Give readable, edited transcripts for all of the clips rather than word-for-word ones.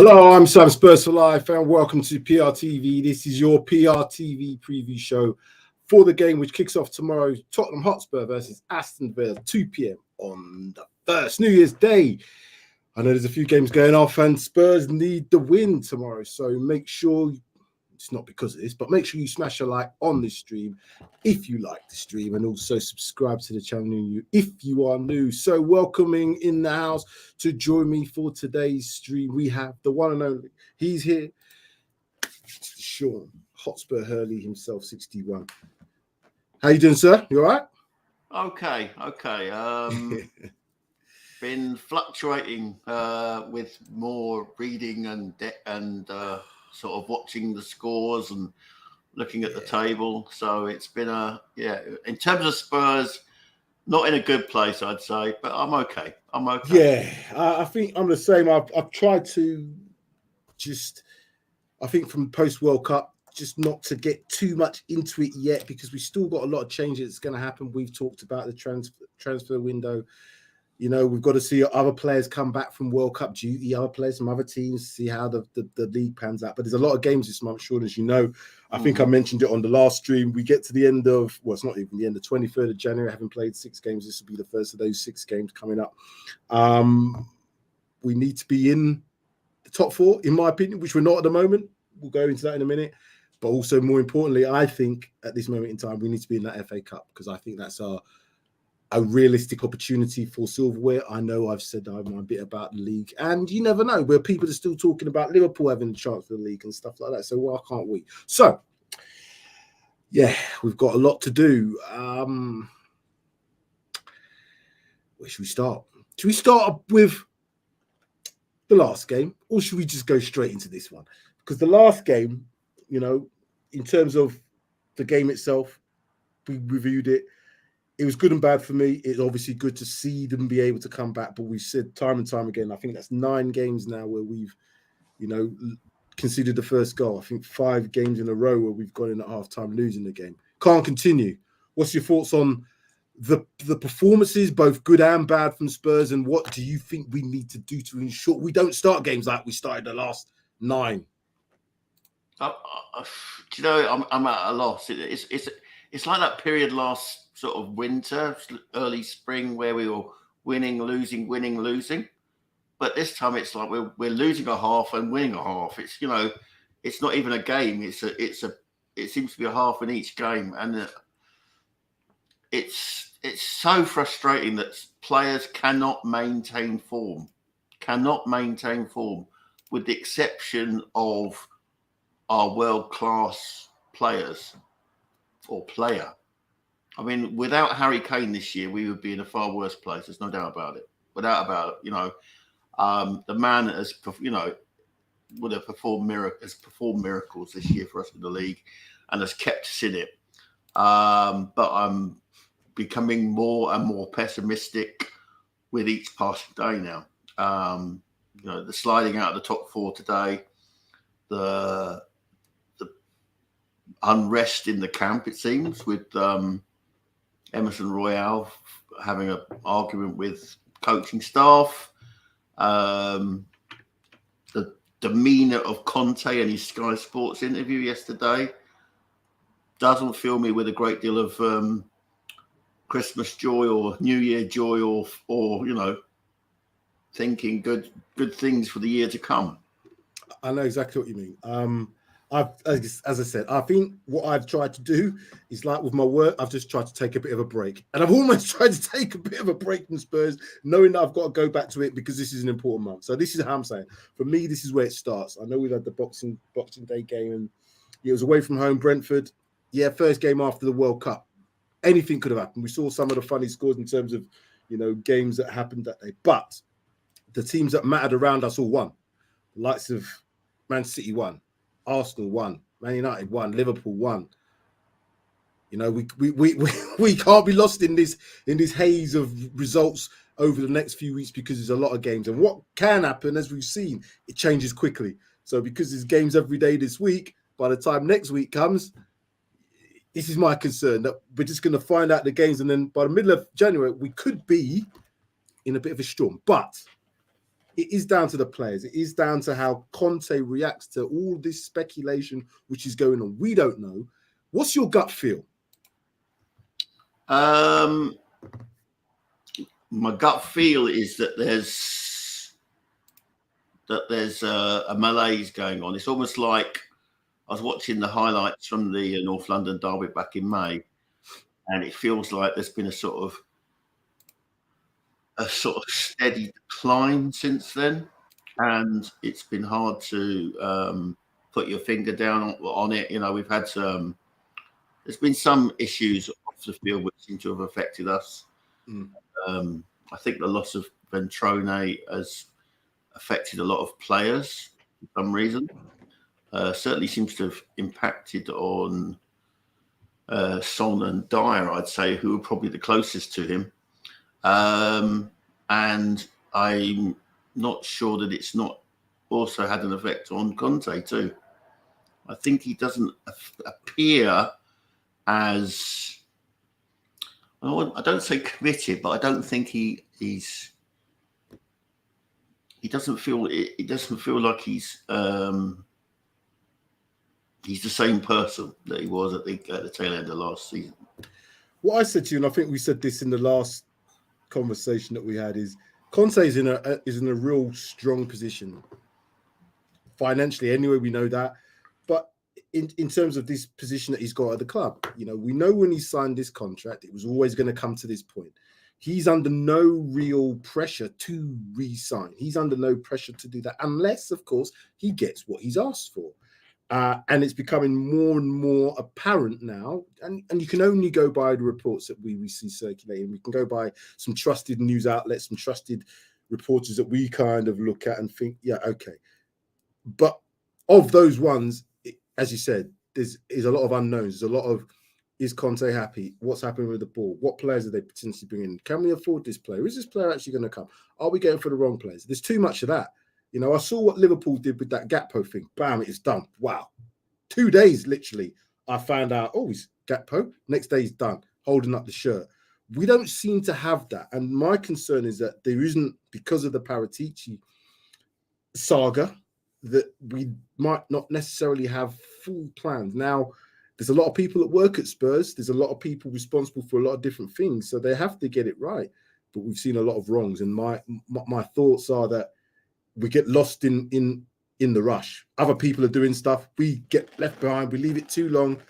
Hello, I'm Sam Spurs for Life and welcome to PRTV. This is your PRTV preview show for the game which kicks off tomorrow, Tottenham Hotspur versus Aston Villa, 2 p.m. on the first New Year's Day. I know there's a few games going off and Spurs need the win tomorrow, so make sure, it's not because of this, but make sure you smash a like on this stream if you like the stream, and also subscribe to the channel if you are new. So welcoming in the house to join me for today's stream, we have the one and only, he's here, Sean Hotspur Hurley himself, 61. How you doing, sir? You all right? Okay. Been fluctuating with more reading and sort of watching the scores and looking at the table. So it's been in terms of Spurs, not in a good place, I'd say, but I'm okay. Yeah, I think I'm the same. I've tried to just, I think from post-World Cup, just not to get too much into it yet because we still got a lot of changes that's going to happen. We've talked about the transfer window. You know, we've got to see other players come back from World Cup duty, other players from other teams, see how the league pans out. But there's a lot of games this month, Sean, as you know. I think I mentioned it on the last stream. We get to the end of, well, it's not even the end, the 23rd of January, having played 6 games. This will be the first of those 6 games coming up. We need to be in the top 4, in my opinion, which we're not at the moment. We'll go into that in a minute. But also, more importantly, I think at this moment in time, we need to be in that FA Cup because I think that's a realistic opportunity for silverware. I know I've said I'm a bit about the league, and you never know where people are still talking about Liverpool having a chance for the league and stuff like that. So why can't we? So, yeah, we've got a lot to do. Where should we start? Should we start up with the last game, or should we just go straight into this one? Because the last game, you know, in terms of the game itself, we reviewed it. It was good and bad for me. It's obviously good to see them be able to come back, but we've said time and time again, I think that's 9 games now where we've, you know, conceded the first goal. I think 5 games in a row where we've gone in at half-time losing the game. Can't continue. What's your thoughts on the performances, both good and bad from Spurs, and what do you think we need to do to ensure we don't start games like we started the last 9? Do you know, I'm at a loss. It's like that period last sort of winter, early spring, where we were winning, losing. But this time it's like we're losing a half and winning a half. It's, you know, it's not even a game. It seems to be a half in each game, and it's so frustrating that players cannot maintain form, with the exception of our world-class players or player. I mean, without Harry Kane this year, we would be in a far worse place. There's no doubt about it. You know, the man has, you know, would have performed miracles this year for us in the league, and has kept us in it. But I'm becoming more and more pessimistic with each passing day now. You know, the sliding out of the top 4 today, the unrest in the camp, it seems, with Emerson Royale having an argument with coaching staff, the demeanour of Conte and his Sky Sports interview yesterday doesn't fill me with a great deal of Christmas joy or New Year joy, or you know, thinking good things for the year to come. I know exactly what you mean. As I said, I think what I've tried to do is, like with my work, I've just tried to take a bit of a break. And I've almost tried to take a bit of a break from Spurs, knowing that I've got to go back to it because this is an important month. So this is how I'm saying. For me, this is where it starts. I know we've had the Boxing Day game, and it was away from home, Brentford. Yeah, first game after the World Cup. Anything could have happened. We saw some of the funny scores in terms of, you know, games that happened that day. But the teams that mattered around us all won. The likes of Man City won. Arsenal won, Man United won, Liverpool won. You know, we can't be lost in this haze of results over the next few weeks because there's a lot of games. And what can happen, as we've seen, it changes quickly. So because there's games every day this week, by the time next week comes, this is my concern, that we're just going to find out the games, and then by the middle of January, we could be in a bit of a storm. But it is down to the players. It is down to how Conte reacts to all this speculation which is going on. We don't know. What's your gut feel? My gut feel is that there's a malaise going on. It's almost like I was watching the highlights from the North London derby back in May, and it feels like there's been a sort of steady decline since then, and it's been hard to put your finger down on it. You know, we've had there's been some issues off the field which seem to have affected us. I think the loss of Ventrone has affected a lot of players for some reason. Certainly seems to have impacted on Son and Dyer, I'd say, who are probably the closest to him. And I'm not sure that it's not also had an effect on Conte too. I think he doesn't appear as, I don't say committed, but I don't think he doesn't feel like he's the same person that he was at the tail end of last season. What I said to you, and I think we said this in the last conversation that we had, is Conte is in a real strong position financially. Anyway, we know that, but in terms of this position that he's got at the club, you know, we know when he signed this contract, it was always going to come to this point. He's under no real pressure to re-sign. He's under no pressure to do that, unless, of course, he gets what he's asked for. And it's becoming more and more apparent now, and you can only go by the reports that we see circulating. We can go by some trusted news outlets, some trusted reporters that we kind of look at and think, yeah, okay. But of those ones, as you said, there's a lot of unknowns. There's a lot of, is Conte happy? What's happening with the ball? What players are they potentially bringing in? Can we afford this player? Is this player actually going to come? Are we going for the wrong players? There's too much of that. You know, I saw what Liverpool did with that Gakpo thing. Bam, it's done. Wow. 2 days, literally, I found out, oh, he's Gakpo. Next day, he's done, holding up the shirt. We don't seem to have that. And my concern is that there isn't, because of the Paratici saga, that we might not necessarily have full plans. Now, there's a lot of people that work at Spurs. There's a lot of people responsible for a lot of different things. So they have to get it right. But we've seen a lot of wrongs. And my thoughts are that we get lost in the rush. Other people are doing stuff. We get left behind. We leave it too long.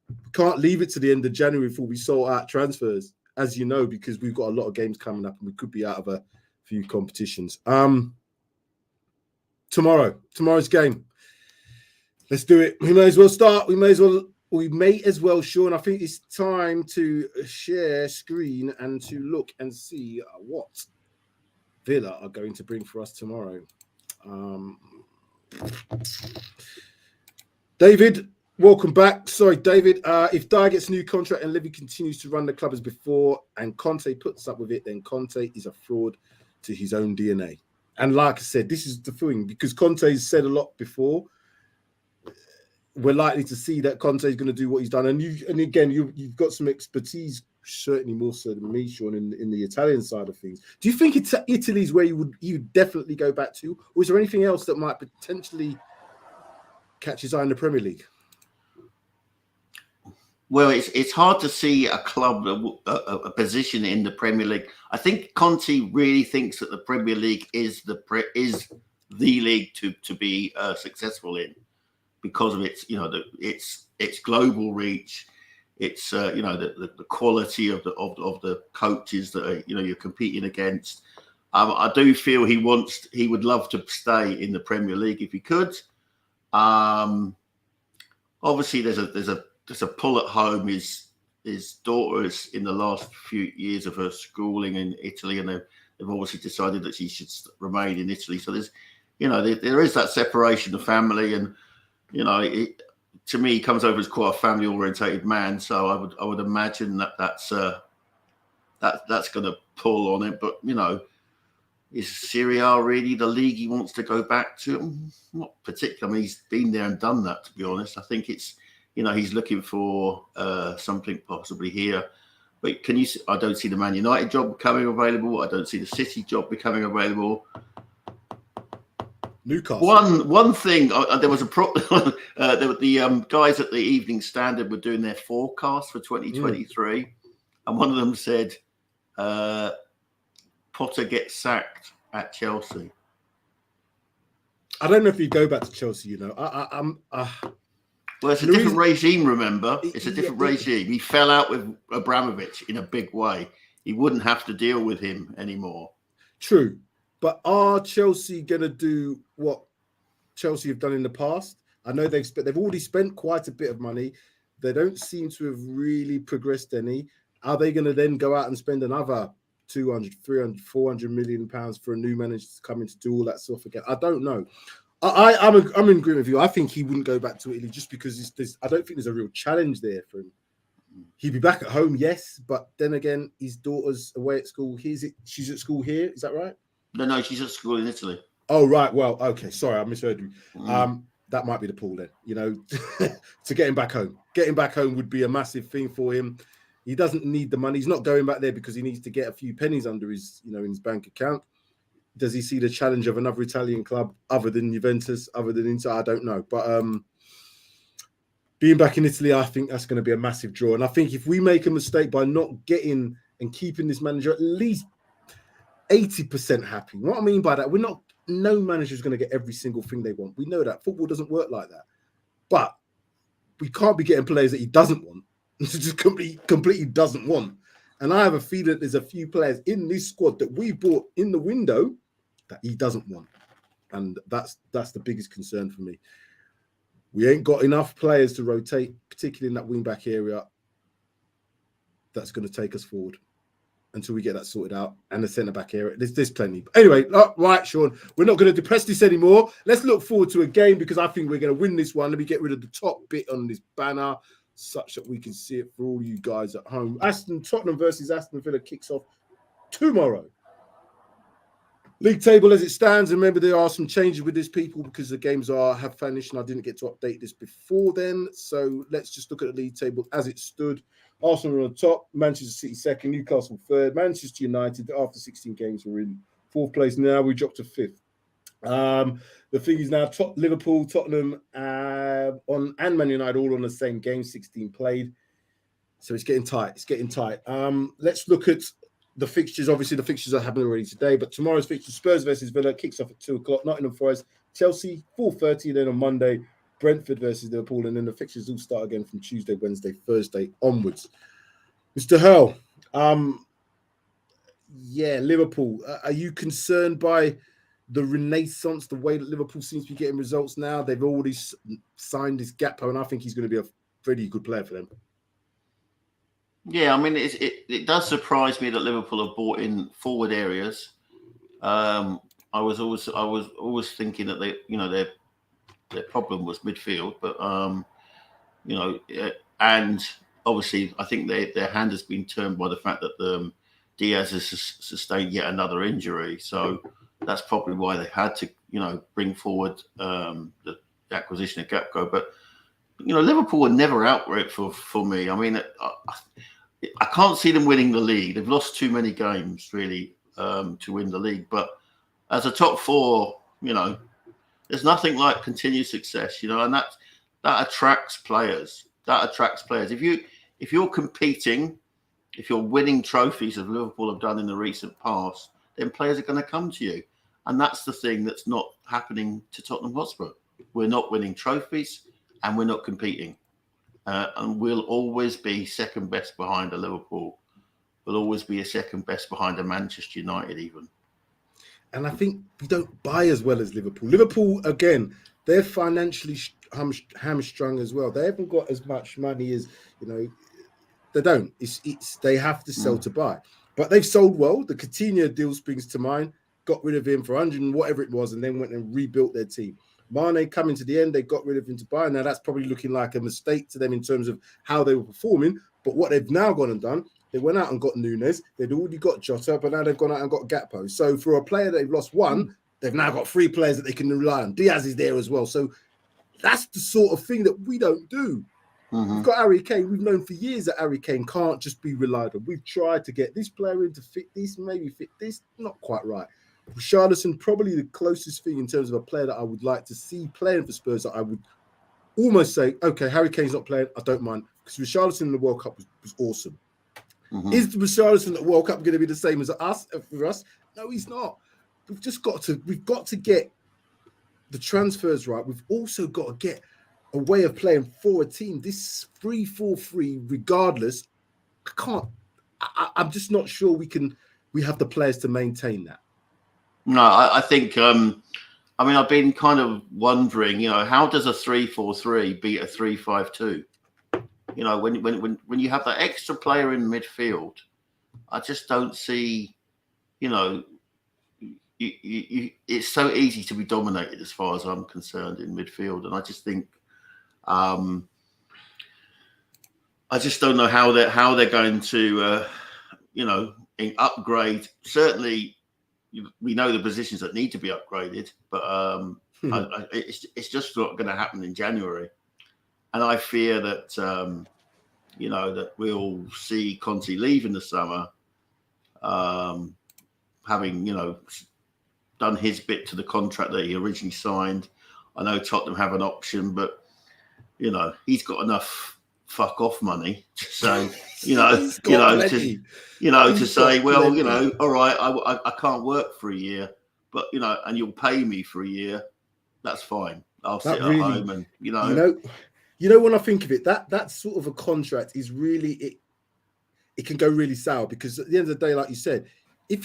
We can't leave it to the end of January before we sort out transfers, as you know, because we've got a lot of games coming up and we could be out of a few competitions. Tomorrow's game. Let's do it. We may as well start. We may as well, Sean. I think it's time to share screen and to look and see what Villa are going to bring for us tomorrow. David, welcome back. Sorry, David. If Dyer gets a new contract and Levy continues to run the club as before and Conte puts up with it, then Conte is a fraud to his own DNA. And like I said, this is the thing, because Conte's said a lot before. We're likely to see that Conte is going to do what he's done. And you've got some expertise, certainly more so than me, Sean, in the Italian side of things. Do you think Italy's where you would definitely go back to? Or is there anything else that might potentially catch his eye in the Premier League? Well, it's hard to see a club, a position in the Premier League. I think Conte really thinks that the Premier League is the league to be successful in, because of its, you know, its global reach, its the quality of the coaches that are, you know, you're competing against. I do feel he would love to stay in the Premier League if he could. Obviously, there's a pull at home. His daughter is in the last few years of her schooling in Italy, and they've obviously decided that she should remain in Italy. So there's, you know, there is that separation of family, and you know, to me, he comes over as quite a family-orientated man. So I would imagine that's going to pull on it. But you know, is Serie A really the league he wants to go back to? Not particularly. I mean, he's been there and done that, to be honest. I think it's, you know, he's looking for something possibly here. But I don't see the Man United job becoming available. I don't see the City job becoming available. Newcastle. One thing, there was a the guys at the Evening Standard were doing their forecast for 2023, and one of them said Potter gets sacked at Chelsea. I don't know if he'd go back to Chelsea. You know, Well, it's a different regime. Remember, it's a different regime. He fell out with Abramovich in a big way. He wouldn't have to deal with him anymore. True, but are Chelsea going to do what Chelsea have done in the past? I know they've already spent quite a bit of money. They don't seem to have really progressed any. Are they going to then go out and spend another 200, 300, 400 million pounds for a new manager to come in to do all that stuff again? I don't know. I'm in agreement with you. I think he wouldn't go back to Italy just because I don't think there's a real challenge there for him. He'd be back at home, yes, but then again, his daughter's away at school. She's at school here, is that right? No, she's at school in Italy. Oh, right. Well, okay. Sorry, I misheard you. That might be the pull then, you know, to get him back home. Getting back home would be a massive thing for him. He doesn't need the money. He's not going back there because he needs to get a few pennies under his, in his bank account. Does he see the challenge of another Italian club other than Juventus, other than Inter? I don't know. But being back in Italy, I think that's going to be a massive draw. And I think if we make a mistake by not getting and keeping this manager at least 80% happy, what I mean by that, no manager is going to get every single thing they want. We know that. Football doesn't work like that. But we can't be getting players that he doesn't want. Just completely doesn't want. And I have a feeling that there's a few players in this squad that we bought in the window that he doesn't want. And that's the biggest concern for me. We ain't got enough players to rotate, particularly in that wing-back area, that's going to take us forward until we get that sorted out. And the centre-back area, there's plenty. But anyway, right, Sean, we're not going to depress this anymore. Let's look forward to a game because I think we're going to win this one. Let me get rid of the top bit on this banner such that we can see it for all you guys at home. Tottenham versus Aston Villa kicks off tomorrow. League table as it stands. Remember, there are some changes with this, people, because the games have finished and I didn't get to update this before then. So let's just look at the league table as it stood. Arsenal on the top, Manchester City second, Newcastle third, Manchester United after 16 games were in fourth place. Now we dropped to fifth. The thing is now Liverpool, Tottenham, and Man United all on the same game, 16 played. So it's getting tight. Let's look at the fixtures. Obviously, the fixtures are happening already today, but tomorrow's fixture, Spurs versus Villa, kicks off at 2:00. Nottingham Forest, Chelsea, 4:30. And then on Monday, Brentford versus Liverpool. And then the fixtures all start again from Tuesday, Wednesday, Thursday onwards. Mr. Hurl, Liverpool. Are you concerned by the renaissance, the way that Liverpool seems to be getting results now? They've already signed this Gakpo, and I think he's going to be a pretty good player for them. Yeah, I mean, it does surprise me that Liverpool have bought in forward areas. I was always thinking that their problem was midfield, but and obviously I think their hand has been turned by the fact that Diaz has sustained yet another injury. So that's probably why they had to bring forward the acquisition of Gakpo. But Liverpool were never out for me. I mean, I can't see them winning the league. They've lost too many games, really, to win the league. But as a top four, there's nothing like continued success, and that attracts players. If you're competing, if you're winning trophies as Liverpool have done in the recent past, then players are going to come to you. And that's the thing that's not happening to Tottenham Hotspur. We're not winning trophies and we're not competing. And we'll always be second best behind a Liverpool. We'll always be a second best behind a Manchester United even. And I think we don't buy as well as Liverpool. Liverpool, again, they're financially hamstrung as well. They haven't got as much money as, they don't. They have to sell to buy. But they've sold well. The Coutinho deal springs to mind. Got rid of him for 100 and whatever it was, and then went and rebuilt their team. Mane coming to the end, they got rid of him to buy. Now that's probably looking like a mistake to them in terms of how they were performing. But what they've now gone and done, they went out and got Nunes. They'd already got Jota, but now they've gone out and got Gakpo. So for a player they've lost one, they've now got three players that they can rely on. Diaz is there as well. So that's the sort of thing that we don't do. Mm-hmm. We've got Harry Kane. We've known for years that Harry Kane can't just be relied on. We've tried to get this player in to fit this, maybe fit this, not quite right. Richarlison, probably the closest thing in terms of a player that I would like to see playing for Spurs that I would almost say, okay, Harry Kane's not playing, I don't mind, because Richarlison in the World Cup was awesome. Mm-hmm. Is Richarlison at the World Cup going to be the same as us for us? No, he's not. We've got to get the transfers right. We've also got to get a way of playing for a team. This 3-4-3, regardless, I'm just not sure we have the players to maintain that. No, I think I've been kind of wondering, how does a 3-4-3 beat a 3-5-2? When you have that extra player in midfield, I just don't see, it's so easy to be dominated as far as I'm concerned in midfield. And I just think, I just don't know how they're going to, upgrade. Certainly, we know the positions that need to be upgraded, but it's just not going to happen in January. And I fear that, that we'll see Conte leave in the summer, having, done his bit to the contract that he originally signed. I know Tottenham have an option, but, he's got enough fuck off money to say, to say, well, all right, I can't work for a year, but, and you'll pay me for a year. That's fine. I'll sit at home and, when I think of it, that sort of a contract is really, it can go really sour, because at the end of the day, like you said, if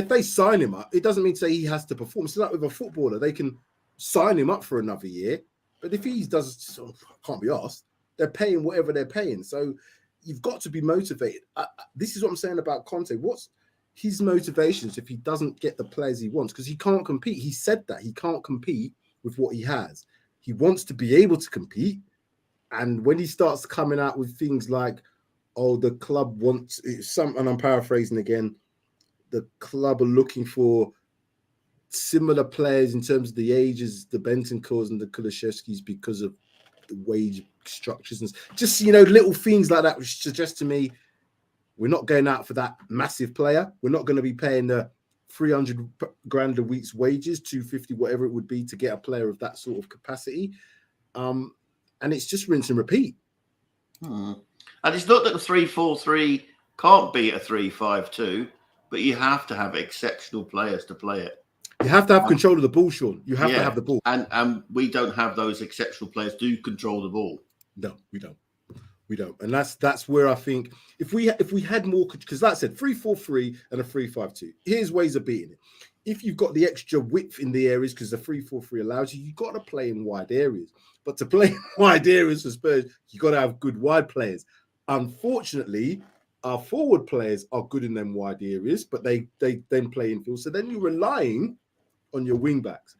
they sign him up, it doesn't mean to say he has to perform. So like with a footballer, they can sign him up for another year, but if he can't be asked, they're paying whatever they're paying. So you've got to be motivated. This is what I'm saying about Conte. What's his motivations if he doesn't get the players he wants? Because he can't compete. He said that he can't compete with what he has. He wants to be able to compete. And when he starts coming out with things like, oh, the club wants and I'm paraphrasing again, the club are looking for similar players in terms of the ages, the Bentancurs and the Kulishevskis, because of the wage structures and just, little things like that, which suggest to me we're not going out for that massive player. We're not going to be paying the 300 grand a week's wages, 250, whatever it would be, to get a player of that sort of capacity. And it's just rinse and repeat. And it's not that the 3-4-3 can't be a 3-5-2, but you have to have exceptional players to play it. You have to have control of the ball, Sean. You have to have the ball. And we don't have those exceptional players to control the ball. No, we don't. We don't. And that's where I think if we had more, because like I said, 3-4-3 and a 3-5-2, here's ways of beating it. If you've got the extra width in the areas, because the 3-4-3 allows you've got to play in wide areas. But to play in wide areas for Spurs, you've got to have good wide players. Unfortunately, our forward players are good in them wide areas, but they then play infield. So then you're relying on your wing backs.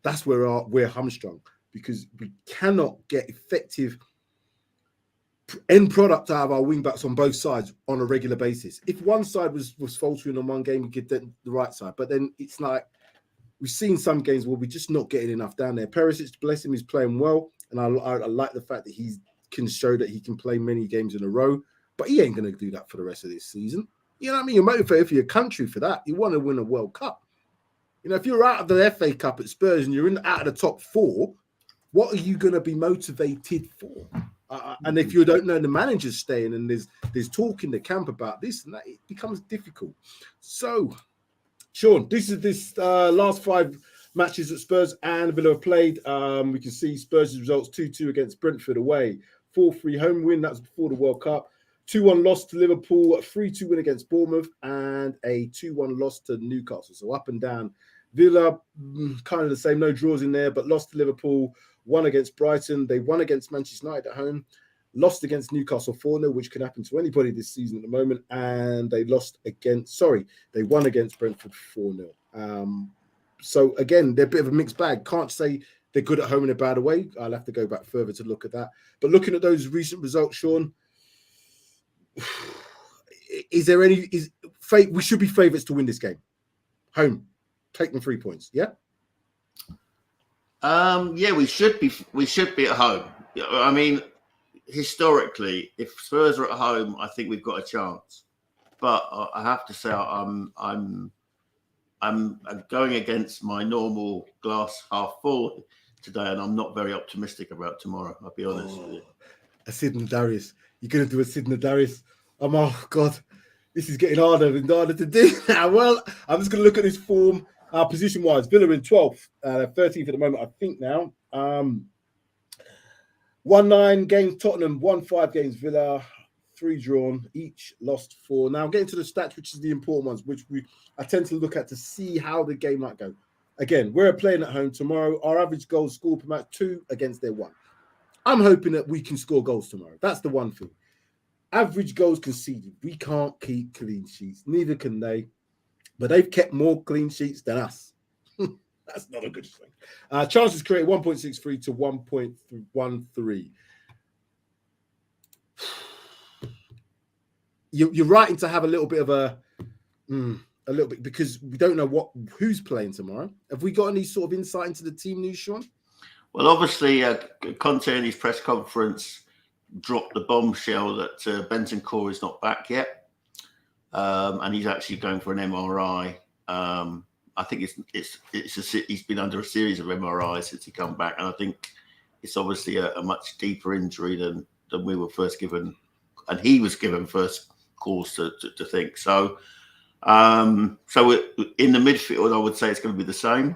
That's where we're hamstrung, because we cannot get effective end product out of our wing backs on both sides on a regular basis. If one side was faltering on one game, we get the right side. But then it's like we've seen some games where we're just not getting enough down there. Perisic, bless him, is playing well, and I like the fact that he can show that he can play many games in a row. But he ain't going to do that for the rest of this season. You know what I mean? You're motivated for your country for that. You want to win a World Cup. If you're out of the FA Cup at Spurs and you're out of the top 4, what are you going to be motivated for? And if you don't know the manager's staying and there's talk in the camp about this and that, it becomes difficult. So, Sean, this last 5 matches that Spurs and Villa have played. We can see Spurs' results: 2-2 against Brentford away, 4-3 home win. That was before the World Cup. 2-1 loss to Liverpool, 3-2 win against Bournemouth, and a 2-1 loss to Newcastle. So up and down. Villa, kind of the same, no draws in there, but lost to Liverpool, won against Brighton. They won against Manchester United at home, lost against Newcastle 4-0, which can happen to anybody this season at the moment. And they won against Brentford 4-0. So again, they're a bit of a mixed bag. Can't say they're good at home and they're bad away. I'll have to go back further to look at that. But looking at those recent results, Sean, is there any? We should be favourites to win this game. Home, take them 3 points. Yeah. Yeah, we should be. We should be at home. I mean, historically, if Spurs are at home, I think we've got a chance. But I have to say, I I'm going against my normal glass half full today, and I'm not very optimistic about tomorrow. I'll be honest with you. A Sidney Darius. You're going to do a Sidney Darius. Oh, God. This is getting harder and harder to do now. Well, I'm just going to look at this form. Position-wise, Villa in 12th, 13th at the moment, I think now. 1-9 games Tottenham, 1-5 games Villa, 3 drawn, each lost 4. Now, getting to the stats, which is the important ones, which I tend to look at to see how the game might go. Again, we're playing at home tomorrow. Our average goals scored per match, 2 against their 1. I'm hoping that we can score goals tomorrow. That's the one thing. Average goals conceded. We can't keep clean sheets. Neither can they. But they've kept more clean sheets than us. That's not a good thing. Chances created 1.63 to 1.13. You're right to have a little bit of a little bit, because we don't know who's playing tomorrow. Have we got any sort of insight into the team news, Sean? Well, obviously, Conte in his press conference dropped the bombshell that Bentancur is not back yet, and he's actually going for an MRI. I think he's been under a series of MRIs since he come back, and I think it's obviously a much deeper injury than we were first given, and he was given first cause to think. So, in the midfield, I would say it's going to be the same.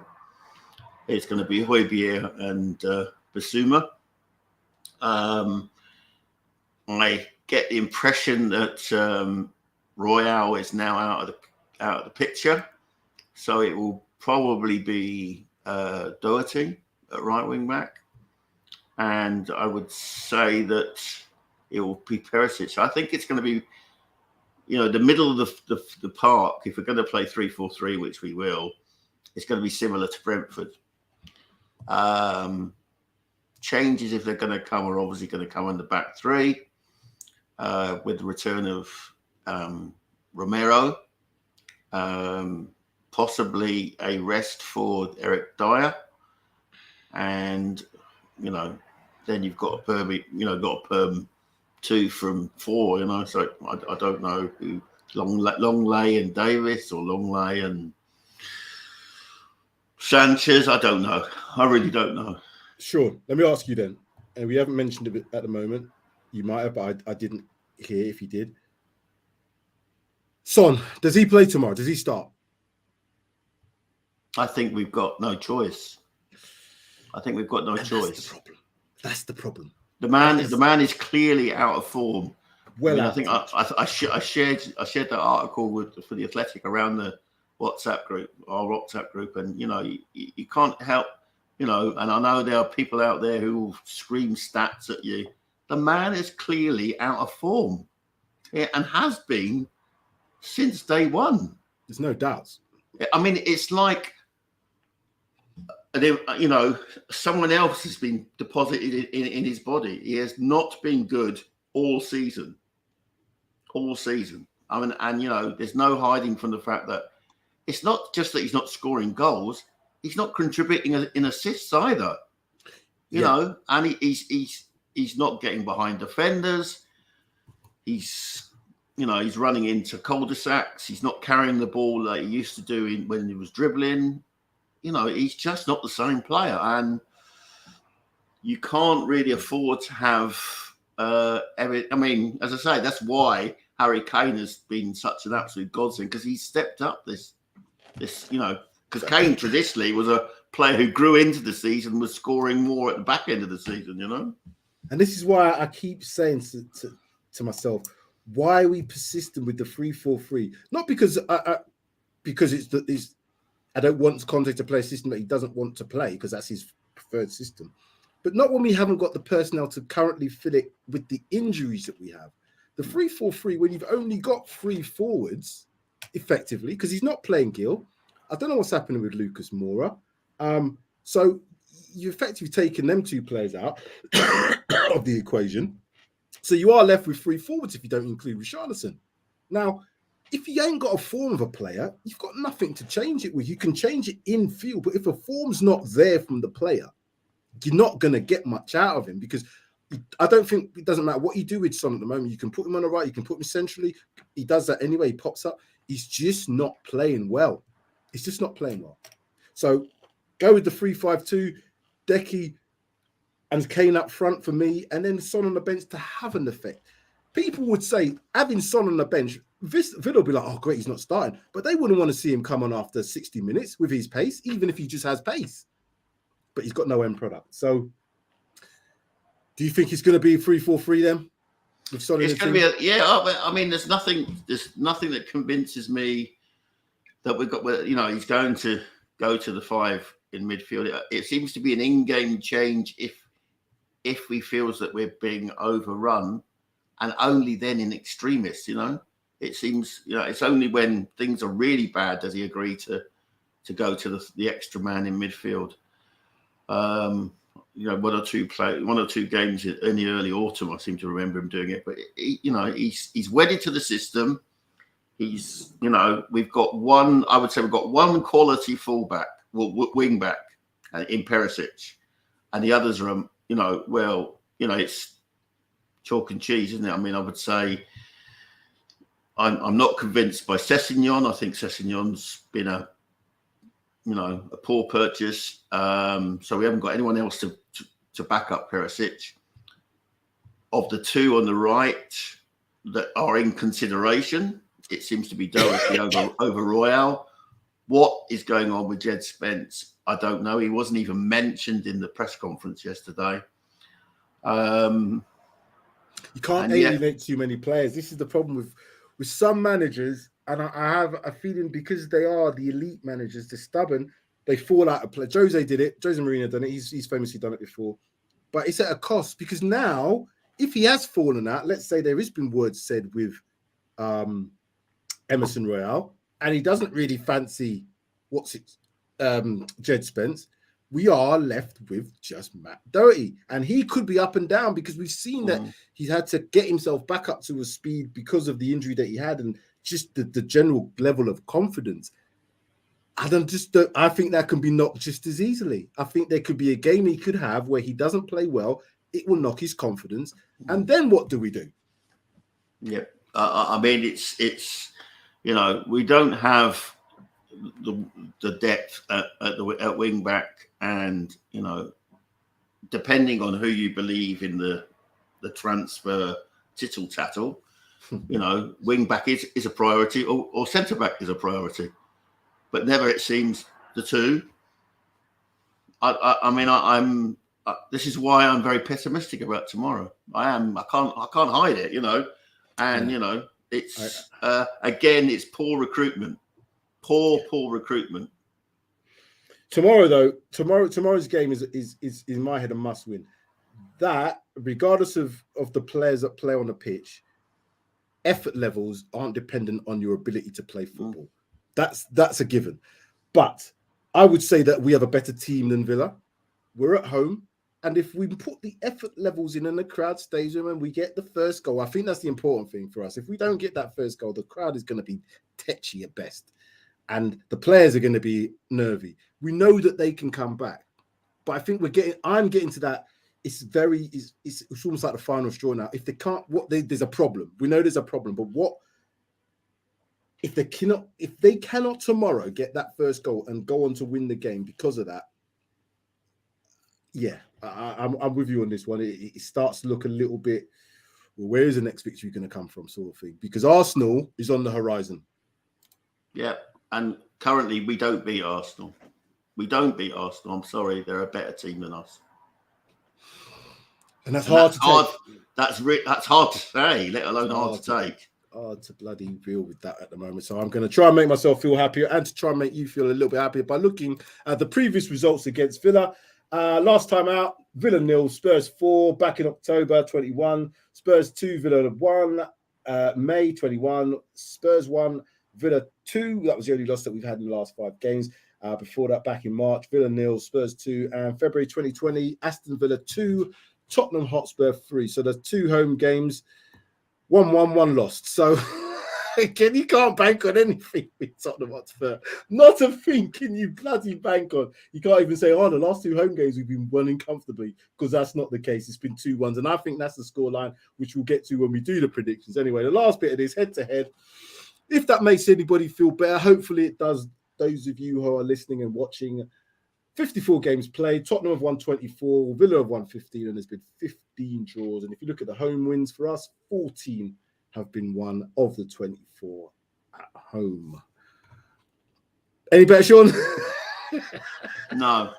It's going to be Højbjerg and Bissouma. I get the impression that Royale is now out of the picture, so it will probably be Doherty at right wing back, and I would say that it will be Perisic. I think it's going to be, the middle of the park. If we're going to play 3-4-3, which we will, it's going to be similar to Brentford. Changes, if they're going to come, are obviously going to come in the back three, with the return of Romero, possibly a rest for Eric Dyer, and then you've got a perm 2 from 4. So I don't know who, Longley and Davis, or Longley and Sanchez. I don't know. I really don't know. Sure. Let me ask you then, and we haven't mentioned it at the moment. You might have, but I didn't hear if you did. Son, does he play tomorrow? Does he start? I think we've got no choice. That's the problem. The man is clearly out of form. Well, I think I shared that article for the Athletic around the our WhatsApp group, and you can't help, and I know there are people out there who will scream stats at you. The man is clearly out of form, and has been since day one. There's no doubts. I mean, it's like, someone else has been deposited in his body. He has not been good all season. I mean, and there's no hiding from the fact that it's not just that he's not scoring goals; he's not contributing in assists either. And he's not getting behind defenders. He's running into cul-de-sacs. He's not carrying the ball like he used to do when he was dribbling. He's just not the same player, and you can't really afford to have I mean, as I say, that's why Harry Kane has been such an absolute godsend, because he's stepped up this, because Kane traditionally was a player who grew into the season, was scoring more at the back end of the season, And this is why I keep saying to myself, why are we persistent with the 3-4-3? Not because I don't want Conte to play a system that he doesn't want to play, because that's his preferred system. But not when we haven't got the personnel to currently fill it with the injuries that we have. The 3-4-3, when you've only got 3 forwards, effectively, because he's not playing Gil. I don't know what's happening with Lucas Moura. So you've effectively taken them 2 players out of the equation. So you are left with 3 forwards if you don't include Richarlison. Now, if you ain't got a form of a player, you've got nothing to change it with. You can change it in field, but if a form's not there from the player, you're not going to get much out of him, because I don't think it doesn't matter what you do with Son at the moment. You can put him on the right, you can put him centrally. He does that anyway. He pops up. He's just not playing well. He's just not playing well. So go with the 3-5-2, Deji and Kane up front for me, and then Son on the bench to have an effect. People would say having Son on the bench, Villa will be like, oh, great, he's not starting. But they wouldn't want to see him come on after 60 minutes with his pace, even if he just has pace. But he's got no end product. So do you think it's going to be 3-4-3 then? With Son it's going to be I mean, there's nothing that convinces me that we've got, he's going to go to the 5 in midfield. It seems to be an in-game change if he feels that we're being overrun, and only then in extremis, It seems, it's only when things are really bad does he agree to go to the extra man in midfield. One or two games in the early autumn, I seem to remember him doing it. But he's wedded to the system. He's, we've got one quality fullback, wing back in Perisic, and the others are, it's chalk and cheese, isn't it? I mean, I would say I'm not convinced by Sessegnon. I think Sessegnon's been a poor purchase. So we haven't got anyone else to back up Perisic. Of the two on the right that are in consideration, it seems to be Doherty over Royale. What is going on with Jed Spence? I don't know. He wasn't even mentioned in the press conference yesterday. You can't alienate too many players. This is the problem with some managers, and I have a feeling because they are the elite managers, they're stubborn, they fall out of play. Jose did it. Jose Mourinho done it. He's famously done it before. But it's at a cost, because now, if he has fallen out, let's say there has been words said with Emerson Royale, and he doesn't really fancy Jed Spence, we are left with just Matt Doherty. And he could be up and down, because we've seen that he's had to get himself back up to a speed because of the injury that he had and just the general level of confidence. I think that can be knocked just as easily. I think there could be a game he could have where he doesn't play well. It will knock his confidence. And then what do we do? Yeah. I mean, it's we don't have the depth at wing back, and depending on who you believe in the transfer tittle tattle, wing back is a priority, or centre back is a priority, but never, it seems, the two. This is why I'm very pessimistic about tomorrow. I can't hide it, and it's again, it's poor recruitment. Poor recruitment. Tomorrow's game is in my head a must win. That, regardless of the players that play on the pitch, effort levels aren't dependent on your ability to play football. That's a given. But I would say that we have a better team than Villa. We're at home. And if we put the effort levels in and the crowd stays with them and we get the first goal, I think that's the important thing for us. If we don't get that first goal, the crowd is going to be tetchy at best. And the players are going to be nervy. We know that they can come back. But I think I'm getting to that. It's almost like the final straw now. If they can't, there's a problem. We know there's a problem. But if they cannot tomorrow get that first goal and go on to win the game because of that, yeah, I'm with you on this one. It starts to look a little bit, well, where is the next victory going to come from, sort of thing? Because Arsenal is on the horizon. Yeah, and currently we don't beat Arsenal. I'm sorry, they're a better team than us. And that's hard to take. That's hard to say, let alone hard to take. Hard to bloody deal with that at the moment. So I'm going to try and make myself feel happier, and to try and make you feel a little bit happier by looking at the previous results against Villa. Last time out, Villa 0, Spurs 4, back in October 21. Spurs 2, Villa 1, May 21. Spurs 1, Villa 2. That was the only loss that we've had in the last 5 games. Before that, back in March, Villa 0, Spurs 2. And February 2020, Aston Villa 2, Tottenham Hotspur 3. So there's 2 home games, 1-1, 1 lost. So again, you can't bank on anything with Tottenham Hotspur. Not a thing can you bloody bank on. You can't even say, the last 2 home games we've been winning comfortably, because that's not the case. It's been 2-1s. And I think that's the scoreline, which we'll get to when we do the predictions. Anyway, the last bit of this head-to-head, if that makes anybody feel better, hopefully it does those of you who are listening and watching, 54 games played. Tottenham have won 24, Villa have won 15, and there's been 15 draws. And if you look at the home wins for us, 14 have been won of the 24 at home. Any better, Sean? No.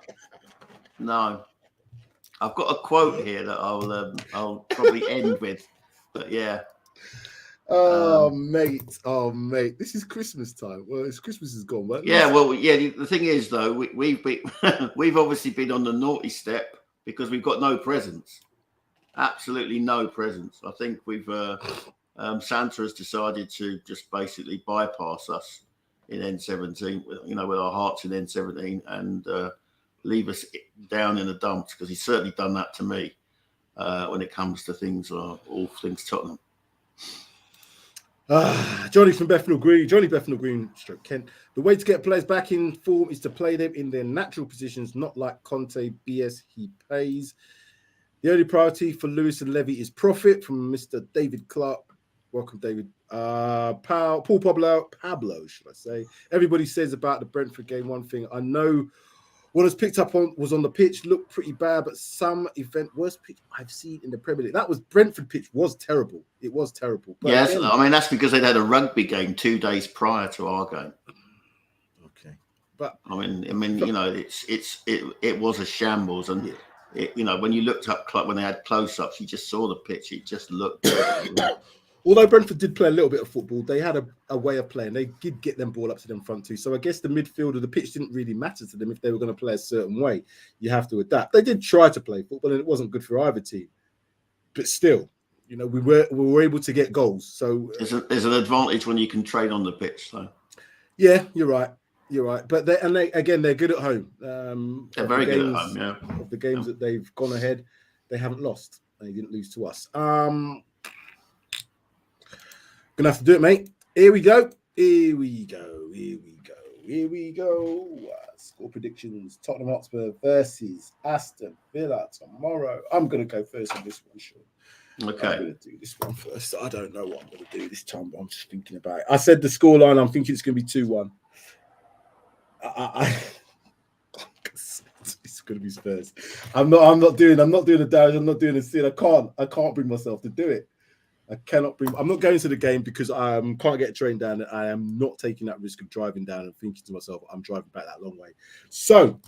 I've got a quote here that I'll probably end with, but yeah. Mate, this is Christmas time. Well, Christmas is gone, but yeah. Well, yeah. The thing is, though, we've been we've obviously been on the naughty step because we've got no presents. Absolutely no presents. I think we've Santa has decided to just basically bypass us in N17. With our hearts in N17 and leave us down in the dumps, because he's certainly done that to me when it comes to things, all things Tottenham. Johnny from Bethnal Green, stroke Kent. The way to get players back in form is to play them in their natural positions, not like Conte BS he pays. The only priority for Lewis and Levy is profit, from Mr. David Clark. Welcome, David. Paul Pablo, should I say. Everybody says about the Brentford game, one thing I know what was picked up on was on the pitch, looked pretty bad, but some worst pitch I've seen in the Premier League. That was Brentford pitch was terrible. It was terrible. But yes, again, I mean that's because they'd had a rugby game 2 days prior to our game. Okay, but I mean, it was a shambles, and when you looked up when they had close-ups, you just saw the pitch. It just looked. Although Brentford did play a little bit of football, they had a way of playing. They did get them ball up to them front too. So I guess the midfield of the pitch didn't really matter to them if they were going to play a certain way. You have to adapt. They did try to play football, and it wasn't good for either team. But still, we were able to get goals. So there's an advantage when you can trade on the pitch. So yeah, you're right. But they're good at home. They're very good at home. Yeah, of the games that they've gone ahead, they haven't lost. They didn't lose to us. Gonna have to do it, mate. Here we go. Score predictions. Tottenham Hotspur versus Aston Villa tomorrow. I'm gonna go first on this one, Sean. Okay. I'm gonna do this one first. I don't know what I'm gonna do this time, but I'm just thinking about it. I said the scoreline. I'm thinking it's gonna be 2-1. It's gonna be Spurs. I'm not doing the damage. I'm not doing the sin. I can't bring myself to do it. I'm not going to the game because I can't get a train down. I am not taking that risk of driving down and thinking to myself, I'm driving back that long way. So,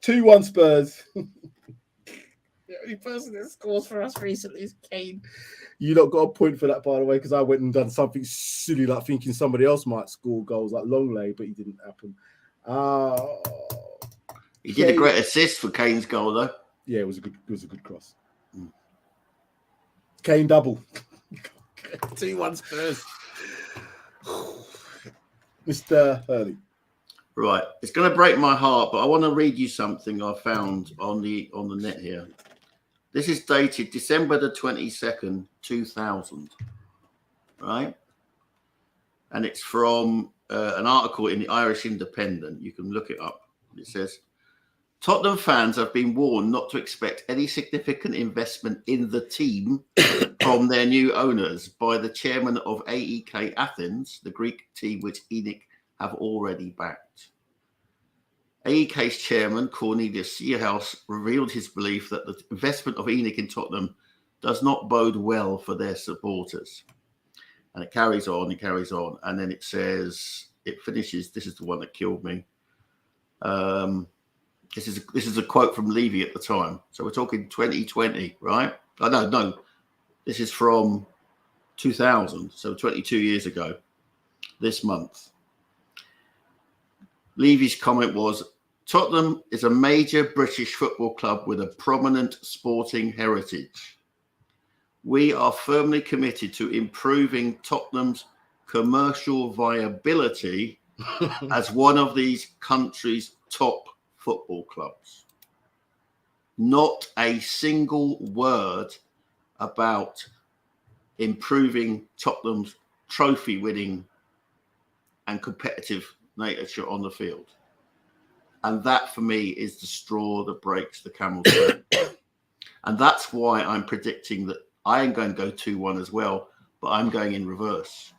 2-1 Spurs. The only person that scores for us recently is Kane. You lot got a point for that, by the way, because I went and done something silly like thinking somebody else might score goals like Longley, but it didn't happen. He did a great assist for Kane's goal, though. Yeah, it was a good cross. Kane double. 2-1 Spurs. Mr. Hurley. Right. It's going to break my heart, but I want to read you something I found on the net here. This is dated December the 22nd, 2000. Right? And it's from an article in the Irish Independent. You can look it up. It says, Tottenham fans have been warned not to expect any significant investment in the team from their new owners by the chairman of AEK Athens, the Greek team which ENIC have already backed. AEK's chairman, Cornelius Searhouse, revealed his belief that the investment of ENIC in Tottenham does not bode well for their supporters. And it carries on, and then it says, it finishes, this is the one that killed me. This is a quote from Levy at the time. So we're talking 2020, right? No. This is from 2000, so 22 years ago, this month. Levy's comment was, Tottenham is a major British football club with a prominent sporting heritage. We are firmly committed to improving Tottenham's commercial viability as one of these countries' top football clubs. Not a single word about improving Tottenham's trophy winning and competitive nature on the field. And that for me is the straw that breaks the camel's back. And that's why I'm predicting that I am going to go 2-1 as well, but I'm going in reverse.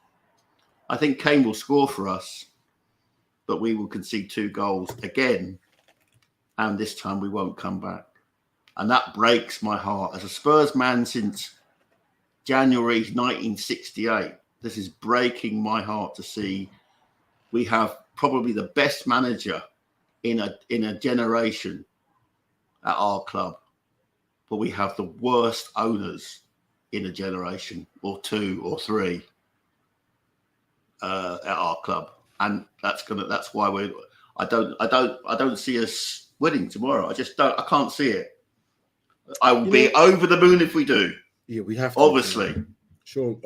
I think Kane will score for us. but we will concede 2 goals again, and this time we won't come back. And that breaks my heart. As a Spurs man since January 1968, this is breaking my heart to see we have probably the best manager in a generation at our club, but we have the worst owners in a generation or 2 or 3 at our club, and that's why I don't see us winning tomorrow. I can't see it. I will be over the moon if we do. Yeah, we have to, obviously. Sure.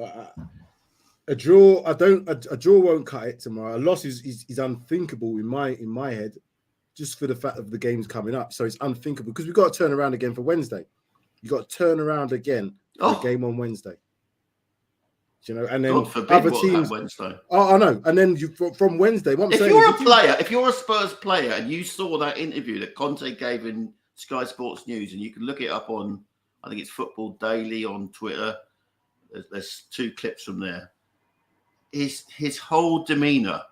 A draw, a draw won't cut it tomorrow. A loss is unthinkable in my head, just for the fact of the games coming up. So it's unthinkable because we've got to turn around again for Wednesday. You got to turn around again for the game on Wednesday. You know, and then God forbid other teams. Wednesday. Oh, I know. And then from Wednesday, what I'm saying if you're a Spurs player, and you saw that interview that Conte gave in Sky Sports News, and you can look it up on, I think it's Football Daily on Twitter. There's 2 clips from there. His whole demeanour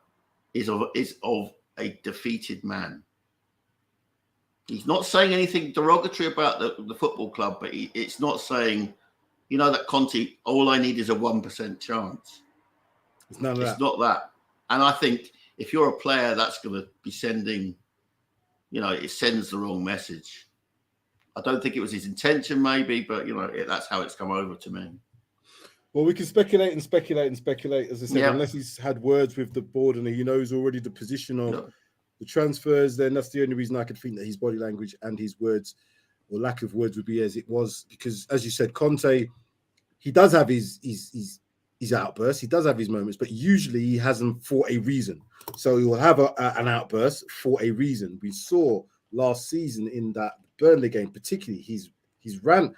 is of a defeated man. He's not saying anything derogatory about the football club, but it's not saying, that Conte, all I need is a 1% chance. It's none of that. It's not that. And I think if you're a player, that's going to be sending, it sends the wrong message. I don't think it was his intention, maybe, but, that's how it's come over to me. Well, we can speculate, as I said, unless he's had words with the board and he knows already the position of the transfers, then that's the only reason I could think that his body language and his words or lack of words would be as it was. Because, as you said, Conte, he does have his outbursts, he does have his moments, but usually he has them for a reason. So he will have an outburst for a reason. We saw last season in that Burnley game, particularly, his rant.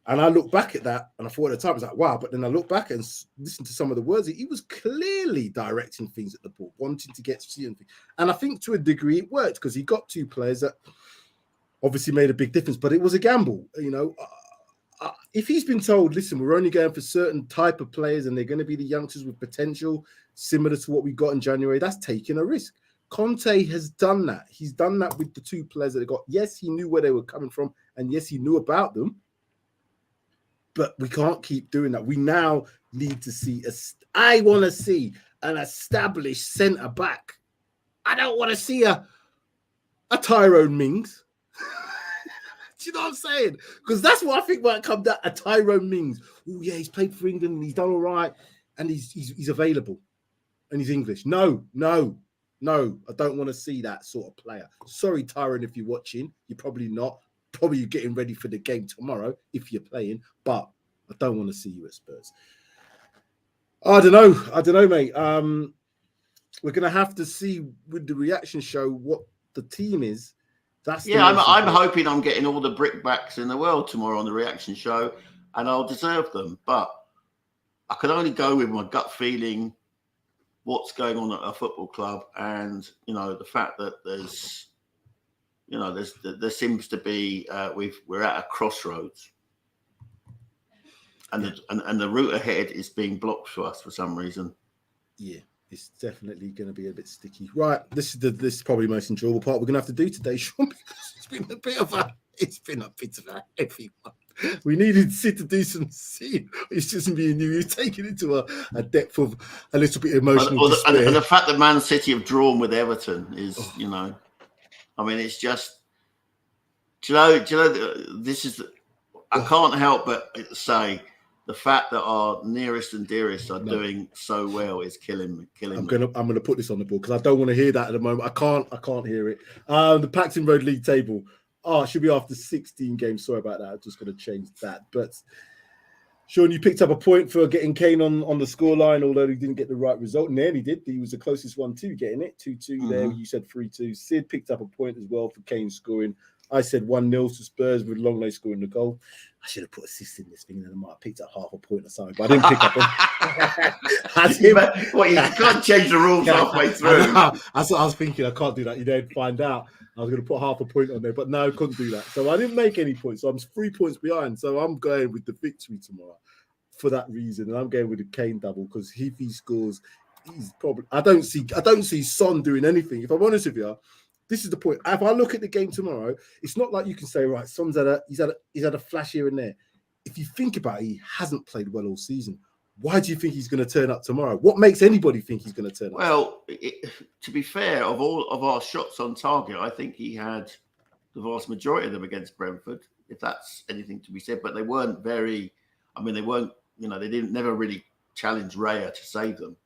And I look back at that and I thought at the time, I was like, wow. But then I look back and listen to some of the words. He was clearly directing things at the ball, wanting to get certain things. And I think to a degree it worked because he got 2 players that obviously made a big difference. But it was a gamble. If he's been told, listen, we're only going for certain type of players and they're going to be the youngsters with potential similar to what we got in January, that's taking a risk. Conte has done that. He's done that with the 2 players that he got. Yes, he knew where they were coming from. And yes, he knew about them. But we can't keep doing that. We now need to see I want to see an established centre back. I don't want to see a Tyrone Mings. Do you know what I'm saying? Because that's what I think might come down. A Tyrone Mings. Oh yeah, he's played for England and he's done all right, and he's available, and he's English. No. I don't want to see that sort of player. Sorry, Tyrone, if you're watching, you're probably not. Probably you're getting ready for the game tomorrow if you're playing, but I don't want to see you at Spurs. I don't know, mate. We're gonna have to see with the reaction show what the team is. I'm hoping I'm getting all the brickbacks in the world tomorrow on the reaction show, and I'll deserve them. But I can only go with my gut feeling, what's going on at a football club, and the fact that there's. There seems to be we're at a crossroads, and the route ahead is being blocked for us for some reason. Yeah, it's definitely going to be a bit sticky. Right, this is probably the most enjoyable part we're going to have to do today, Sean, because it's been a bit of a heavy one. We needed Sid to do some scene. It's just me and you. You're taking it to a depth of a little bit emotional despair. And the fact that Man City have drawn with Everton is, I mean, it's just, do you know, this is, I can't help but say the fact that our nearest and dearest are doing so well is killing me. I'm gonna put this on the board because I don't want to hear that at the moment. I can't hear it. The Paxton Road League table. It should be after 16 games. Sorry about that. I'm just going to change that. But Sean, you picked up a point for getting Kane on the scoreline, although he didn't get the right result. Nearly did. He was the closest one to getting it. 2-2 there. You said 3-2. Sid picked up a point as well for Kane scoring. I said 1-0 to Spurs with Longley scoring the goal. I should have put assist in this thing and then I might have picked up half a point or something, but I didn't pick up Well, you can't change the rules halfway through. That's what I was thinking. I can't do that. You don't find out. I was going to put half a point on there, but no, I couldn't do that. So I didn't make any points. So I'm 3 points behind. So I'm going with the victory tomorrow for that reason. And I'm going with the Kane double because if he scores, he's probably. I don't see Son doing anything. If I'm honest with you, this is the point. If I look at the game tomorrow, it's not like you can say, right, Son's he's had a flash here and there. If you think about it, he hasn't played well all season. Why do you think he's going to turn up tomorrow? What makes anybody think he's going to turn up? Well, to be fair, of all of our shots on target, I think he had the vast majority of them against Brentford, if that's anything to be said. But they weren't very. I mean, they weren't. You know, they didn't never really challenge Raya to save them.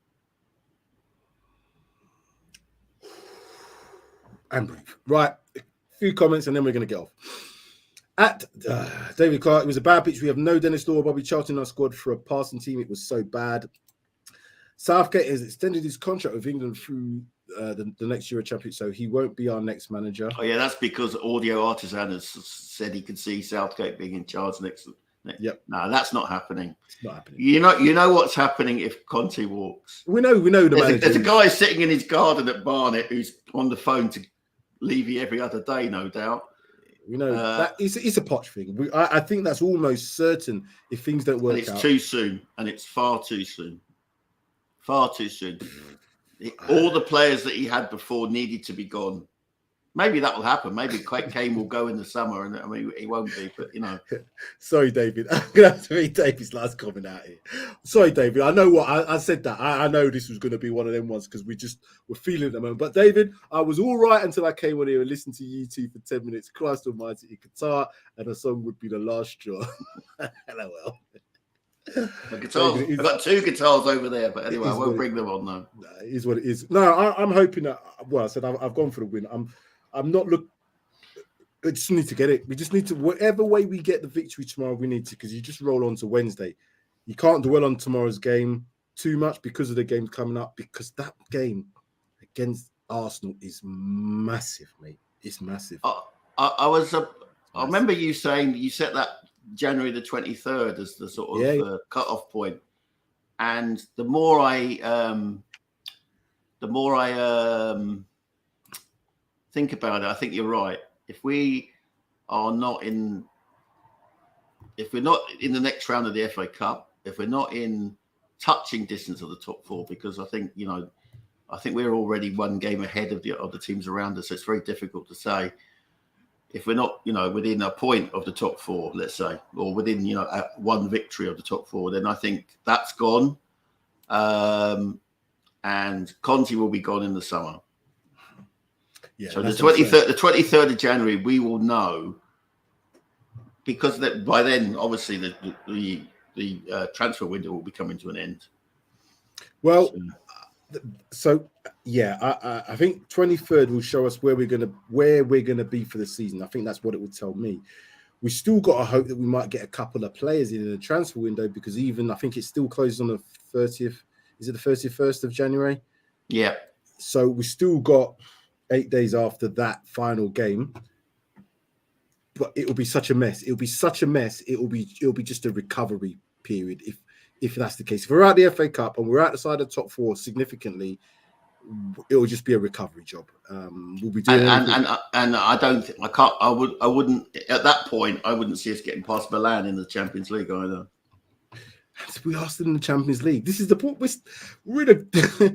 And breathe. Right, a few comments and then we're going to get off. At David Clark, it was a bad pitch. We have no Dennis Law or Bobby Charlton in our squad for a passing team. It was so bad. Southgate has extended his contract with England through the next Euro Championship, so he won't be our next manager. Oh yeah, that's because Audio Artisan has said he could see Southgate being in charge next. Yep. No, that's not happening. It's not happening. You know what's happening if Conte walks. We know the manager. There's a guy sitting in his garden at Barnet who's on the phone to Levy every other day, no doubt. We know that it's a Poch thing. I think that's almost certain if things don't work out. It's too soon, and it's far too soon. Far too soon. All the players that he had before needed to be gone. Maybe that will happen. Maybe Kane will go in the summer, and I mean he won't be. But you know, sorry, David. I'm gonna have to read David's last comment out here. Sorry, David. I know what I said that. I know this was going to be one of them ones because we're feeling it at the moment. But David, I was all right until I came on here and listened to you two for 10 minutes. Christ Almighty, in Qatar, and a song would be the last straw. LOL. The guitars. I've got two guitars over there, but anyway, I won't bring them on now. It is what it is. No, I'm hoping that. Well, I said I've gone for the win. I'm not look. We just need to get it. We just need to, whatever way we get the victory tomorrow, we need to, because you just roll on to Wednesday. You can't dwell on tomorrow's game too much because of the games coming up, because that game against Arsenal is massive, mate. It's massive. I remember you saying you set that January the 23rd as the sort of cut-off point. And the more I think about it, I think you're right. If we're not in the next round of the FA Cup, if we're not in touching distance of the top four, because I think we're already one game ahead of the teams around us. So it's very difficult to say. If we're not, within a point of the top four, let's say, or within, one victory of the top four, then I think that's gone. And Conte will be gone in the summer. Yeah, so the 23rd of January, we will know, because by then, obviously, the transfer window will be coming to an end. Well, so yeah, I think 23rd will show us where we're gonna be for the season. I think that's what it would tell me. We still got to hope that we might get a couple of players in the transfer window, because I think it still closes on the 30th. Is it the 31st of January? Yeah. So we still got 8 days after that final game, but it will be such a mess. It'll be such a mess. It'll be just a recovery period if that's the case. If we're out the FA Cup and we're outside the top four significantly, it will just be a recovery job. We'll be doing and I wouldn't at that point. I wouldn't see us getting past Milan in the Champions League either. We are still in the Champions League. This is the point. We're in a.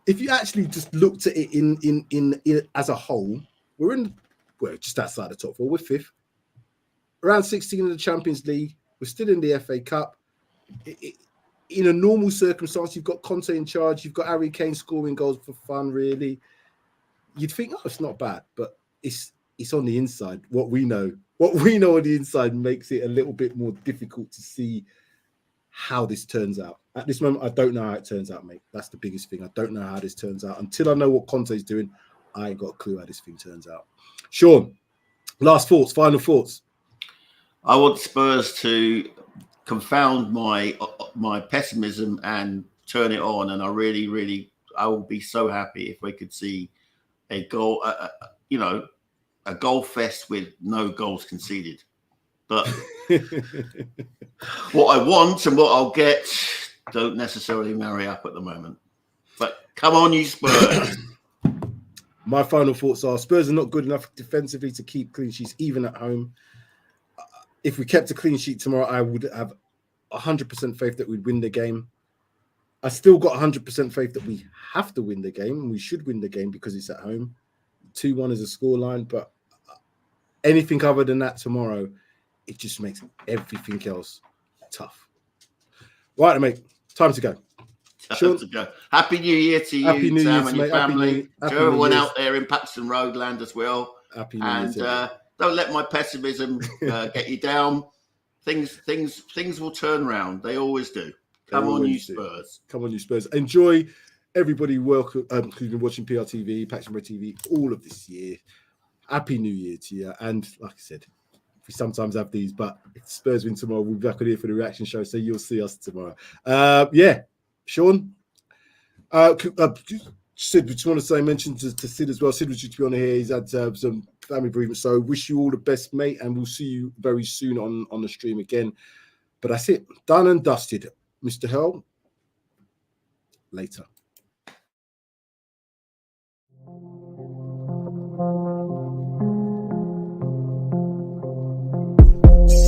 If you actually just looked at it in as a whole, we're just outside the top four. We're fifth, around 16 in the Champions League. We're still in the FA Cup. In a normal circumstance, you've got Conte in charge. You've got Harry Kane scoring goals for fun. Really, you'd think, oh, it's not bad, but it's on the inside. What we know on the inside makes it a little bit more difficult to see how this turns out. At this moment, I don't know how it turns out, mate. That's the biggest thing. I don't know how this turns out. Until I know what Conte's doing, I ain't got a clue how this thing turns out. Sean, final thoughts. I want Spurs to confound my pessimism and turn it on, and I will be so happy if we could see a goal, a goal fest with no goals conceded. But what I want and what I'll get don't necessarily marry up at the moment. But come on, you Spurs. My final thoughts are Spurs are not good enough defensively to keep clean sheets, even at home. If we kept a clean sheet tomorrow, I would have 100% faith that we'd win the game. I still got 100% faith that we have to win the game. We should win the game because it's at home. 2-1 is a scoreline, but anything other than that tomorrow, it just makes everything else tough. Right, mate. Time to go. Time to go. Happy New Year to you, Sam, and your family. To everyone out there in Paxton Roadland as well. Happy New Year. And don't let my pessimism get you down. Things will turn around. They always do. Come on, you Spurs. Come on, you Spurs. Enjoy, everybody. Welcome who's been watching PRTV, Paxton TV, all of this year. Happy New Year to you. And like I said, we sometimes have these, but if Spurs win tomorrow, we'll be back on here for the reaction show. So you'll see us tomorrow. Sean. Sid, we just want to say, mention to Sid as well. Sid was due to be on here. He's had some family bereavement. So wish you all the best, mate. And we'll see you very soon on the stream again. But that's it. Done and dusted. Mr. Hell, later.